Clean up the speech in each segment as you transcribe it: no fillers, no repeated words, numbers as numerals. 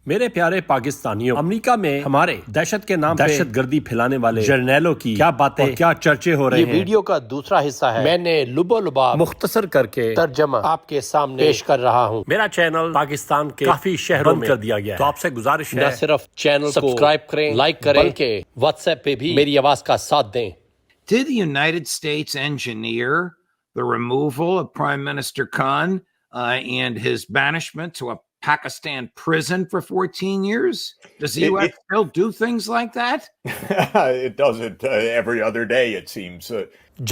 मेरे प्यारे पाकिस्तानियों, अमेरिका में हमारे दहशत के नाम दहशत गर्दी फैलाने वाले जर्नैलों की क्या बातें और क्या चर्चे हो रहे हैं। ये वीडियो का दूसरा हिस्सा है। मैंने लुबो-लुबाब मुख्तसर करके तर्जमा आपके सामने पेश कर रहा हूँ। मेरा चैनल पाकिस्तान के काफी शहरों में कर दिया गया है, तो आपसे गुजारिश है न सिर्फ चैनल को सब्सक्राइब करें, लाइक करें, बल्कि व्हाट्सएप पे भी मेरी आवाज का साथ दें। Did the United States engineer the removal of Prime Minister Khan and his banishment to a Pakistan prison for 14 years? Does the U.S. still do things like that? It does it every other day, it seems.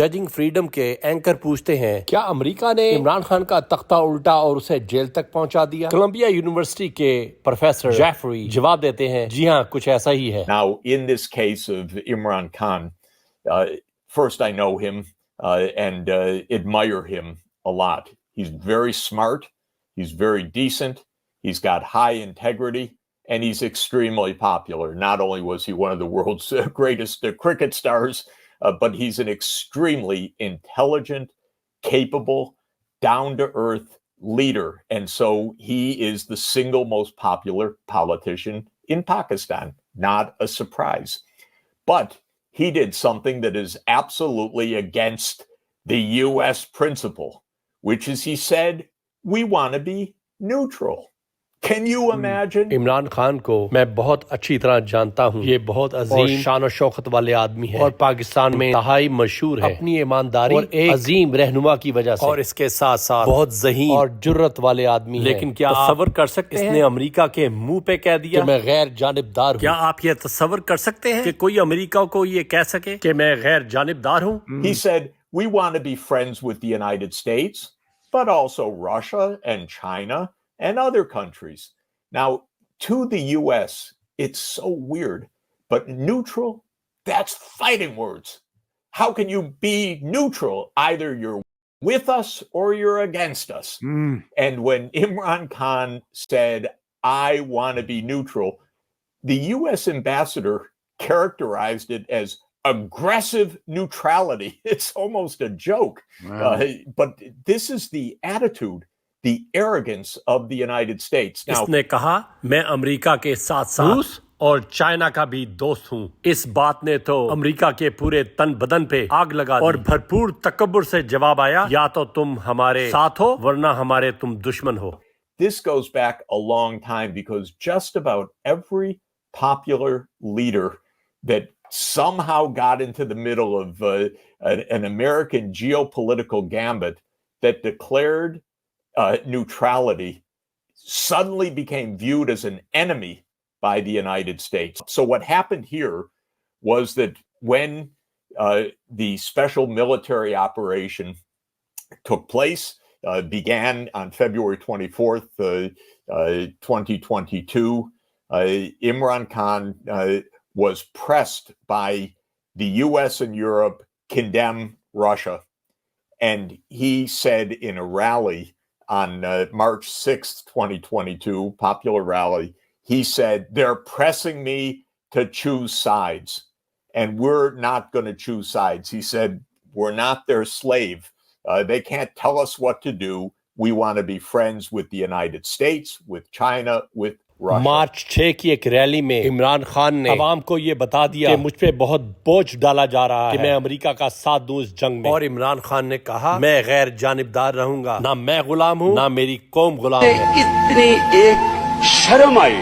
Judging freedom के anchor पूछते हैं, क्या America ने इमरान खान का तख्ता उल्टा और उसे जेल तक पहुंचा दिया? कोलंबिया यूनिवर्सिटी के प्रोफेसर जेफरी जवाब देते हैं, जी हाँ, कुछ ऐसा ही है। Now, in this case of Imran Khan, first I know him and admire him a lot. He's very smart, he's very decent, he's got high integrity, and he's extremely popular. Not only was he one of the world's greatest cricket stars, but he's an extremely intelligent, capable, down-to-earth leader. And so he is the single most popular politician in Pakistan. Not a surprise. But he did something that is absolutely against the U.S. principle, which is he said, we want to be neutral. Can you imagine? Imran Khan को मैं बहुत अच्छी तरह जानता हूँ। ये बहुत अजीम शान और शौकत वाले आदमी है और पाकिस्तान में इंतहाई मशहूर है अपनी ईमानदारी और एक अजीम रहनुमा की वजह से, और इसके साथ साथ बहुत ज़हीन और जुर्रत वाले आदमी है। लेकिन क्या तसव्वुर कर सकते हैं इसने अमेरिका के मुंह पे कह दिया कि मैं गैर जानिबदार हूँ? क्या आप ये तसव्वुर कर सकते हैं कि कोई अमेरिका को ये कह सके कि मैं गैर जानिबदार हूँ? He said, we want to be friends with the United States, but also Russia and China and other countries. Now, to the U.S., it's so weird, but neutral, that's fighting words. How can you be neutral? Either you're with us or you're against us. And when Imran Khan said, I want to be neutral, the U.S. ambassador characterized it as aggressive neutrality. It's almost a joke. Wow. But this is the attitude, the arrogance of the United States. Now, इसने कहा, मैं America के साथ साथ रूस और China का भी दोस्त हूँ। इस बात ने तो अमेरिका के पूरे तन बदन पे आग लगा दी और भरपूर तकब्बुर से जवाब आया, या तो तुम हमारे साथ हो वरना हमारे तुम दुश्मन हो। this goes back a long time because just about every popular leader that somehow got into the middle of an American geopolitical gambit that declared neutrality suddenly became viewed as an enemy by the United States. So what happened here was that when the special military operation took place, began on February 24th, 2022, Imran Khan was pressed by the US and Europe condemn Russia. And he said in a rally on March 6th, 2022, popular rally, he said, they're pressing me to choose sides. And we're not going to choose sides. He said, we're not their slave. They can't tell us what to do. We want to be friends with the United States, with China, with Russia. मार्च 6 की एक rally में इमरान खान ने अवाम को ये बता दिया कि मुझ पे बहुत बोझ डाला जा रहा है कि मैं अमेरिका का साथ दूं इस जंग में। और इमरान खान ने कहा, मैं गैर जानिबदार रहूंगा, ना मैं गुलाम हूं ना मेरी कौम गुलाम है। इतनी एक शर्म आई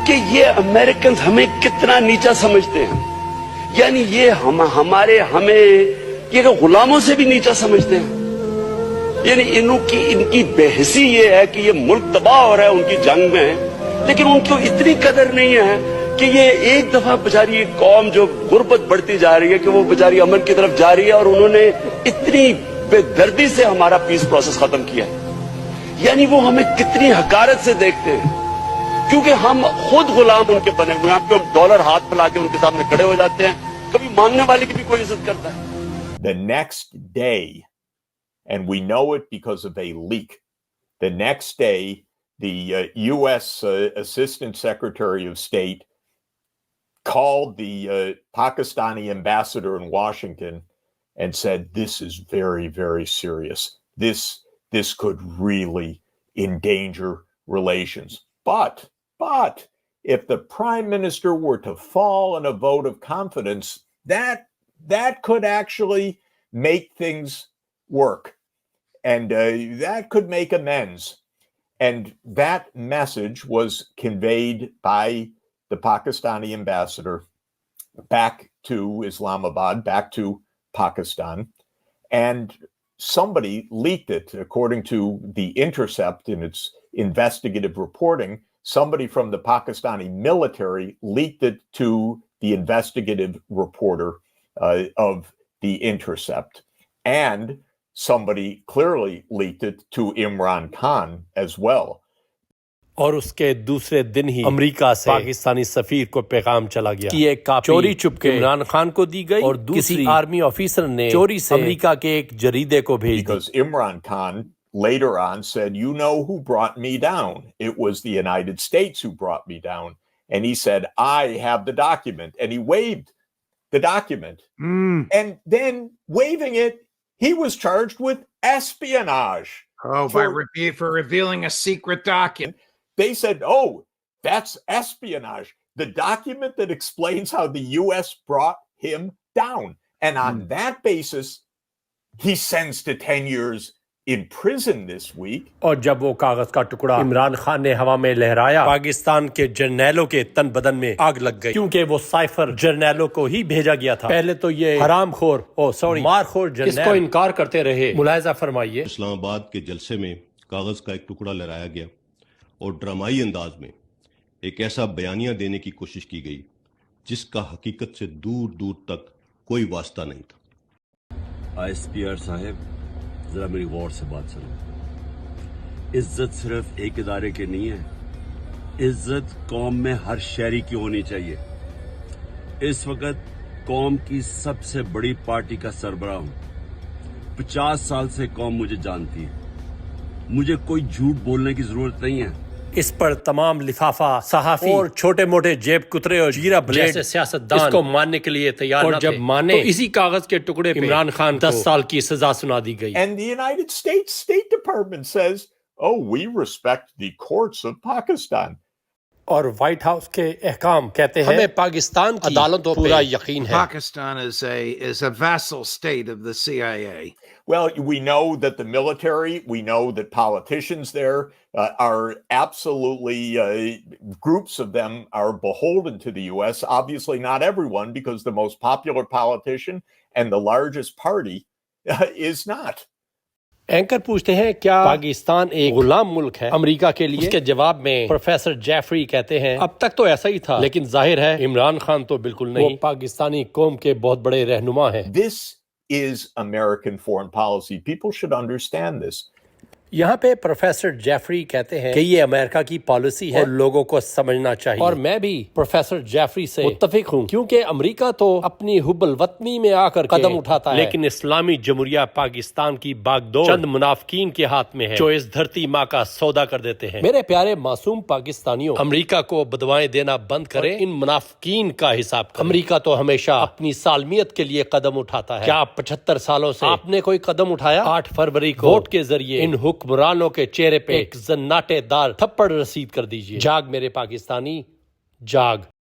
कि ये अमेरिकन हमें कितना नीचा समझते हैं, यानी ये हमें ये गुलामों से भी नीचा समझते हैं। यानी इनकी बेहसी ये है कि ये मुल्क तबाह हो रहा है उनकी जंग में, लेकिन उनको इतनी कदर नहीं है कि ये एक दफा बेचारी कौम जो गुर्बत बढ़ती जा रही है कि वो बेचारी अमन की तरफ जा रही है, और उन्होंने इतनी बेदर्दी से हमारा पीस प्रोसेस खत्म किया है। यानी वो हमें कितनी हकारत से देखते हैं, क्योंकि हम खुद गुलाम उनके बने हुए हैं। हम डॉलर हाथ फैला के उनके सामने खड़े हो जाते हैं, कभी मांगने वाले की भी कोई इज्जत करता है। The next day, and we know it because of a leak, the next day, the U.S. Assistant Secretary of State called the Pakistani ambassador in Washington and said, this is very, very serious. This could really endanger relations. But But if the prime minister were to fall in a vote of confidence, that could actually make things work. And that could make amends. And that message was conveyed by the Pakistani ambassador back to Islamabad, back to Pakistan. And somebody leaked it, according to The Intercept in its investigative reporting. Somebody from the Pakistani military leaked it to the investigative reporter of The Intercept. And somebody clearly leaked it to Imran Khan as well. और उसके दूसरे दिन ही America से पाकिस्तानी सफीर को पैगाम चला गया कि एक कॉपी चोरी चुपके इमरान खान को दी गई और दूसरी आर्मी ऑफिसर ने चोरी से अमेरिका के एक जरीदे को भेज दी. Because Imran Khan later on said, you know who brought me down? It was the United States who brought me down. And he said, I have the document. And he waved the document. And then waving it, he was charged with espionage. Oh, for revealing a secret document. They said, oh, that's espionage. The document that explains how the U.S. brought him down. And on that basis, he sentenced to 10 years in prison this week. और जब वो कागज का टुकड़ा इमरान खान ने हवा में लहराया, पाकिस्तान के जर्नैलों के तन बदन में आग लग गई, क्योंकि वो साइफर जर्नैलों को ही भेजा गया था. पहले तो ये हरामखोर मारखोर जर्नैल इसको इनकार करते रहे. मुलाहिजा फरमाइए. इस्लामाबाद के जलसे में कागज का एक टुकड़ा लहराया गया और ड्रामाई अंदाज में एक ऐसा बयानिया देने की कोशिश की गई जिसका हकीकत से दूर दूर तक कोई वास्ता नहीं था. आईएसपीआर साहब, जरा मेरी गौर से बात सुनो. इज्जत सिर्फ एक इदारे की नहीं है, इज्जत कौम में हर शहरी की होनी चाहिए. इस वक्त कौम की सबसे बड़ी पार्टी का सरबराह हूं. 50 साल से कौम मुझे जानती है. मुझे कोई झूठ बोलने की जरूरत नहीं है. इस पर तमाम लिफाफा सहाफी और छोटे मोटे जेब कुतरे और जीरा ब्लेड जैसे सियासतदान इसको मानने के लिए तैयार और जब माने तो इसी कागज के टुकड़े पे इमरान खान 10 साल की सजा सुना दी गई. And the United States State Department says, oh, we respect the courts of Pakistan. और व्हाइट हाउस के अहकाम कहते हैं हमें पाकिस्तान की अदालतों पे पूरा यकीन है. Pakistan is a vassal state of the CIA. Well, we know that the military, we know that politicians there are absolutely, groups of them are beholden to the U.S. Obviously not everyone, because the most popular politician and the largest party is not. Anchor पूछते हैं क्या पाकिस्तान एक गुलाम मुल्क है America के लिए? उसके जवाब में प्रोफेसर जेफरी कहते हैं अब तक तो ऐसा ही था, लेकिन जाहिर है इमरान खान तो बिल्कुल नहीं. वो पाकिस्तानी कौम के बहुत बड़े रहनुमा हैं. This is American foreign policy. People should understand this. यहाँ पे प्रोफेसर जेफरी कहते हैं कि ये अमेरिका की पॉलिसी है और लोगों को समझना चाहिए. और मैं भी प्रोफेसर जेफरी से मुत्तफिक हूँ, क्योंकि अमेरिका तो अपनी हुब्बल वतनी में आकर कदम उठाता है, लेकिन इस्लामी जमहूरिया पाकिस्तान की बागडोर चंद मुनाफिकीन के हाथ में है जो इस धरती माँ का सौदा कर देते हैं. मेरे प्यारे मासूम पाकिस्तानियों, अमेरिका को बदवाएं देना बंद करें, इन मुनाफिकीन का हिसाब करें. अमेरिका तो हमेशा अपनी सालमियत के लिए कदम उठाता है. क्या 75 सालों से आपने कोई कदम उठाया? 8 फरवरी को वोट के जरिए इन हुक्मरानों के चेहरे पे एक जन्नाटेदार थप्पड़ रसीद कर दीजिए. जाग मेरे पाकिस्तानी, जाग.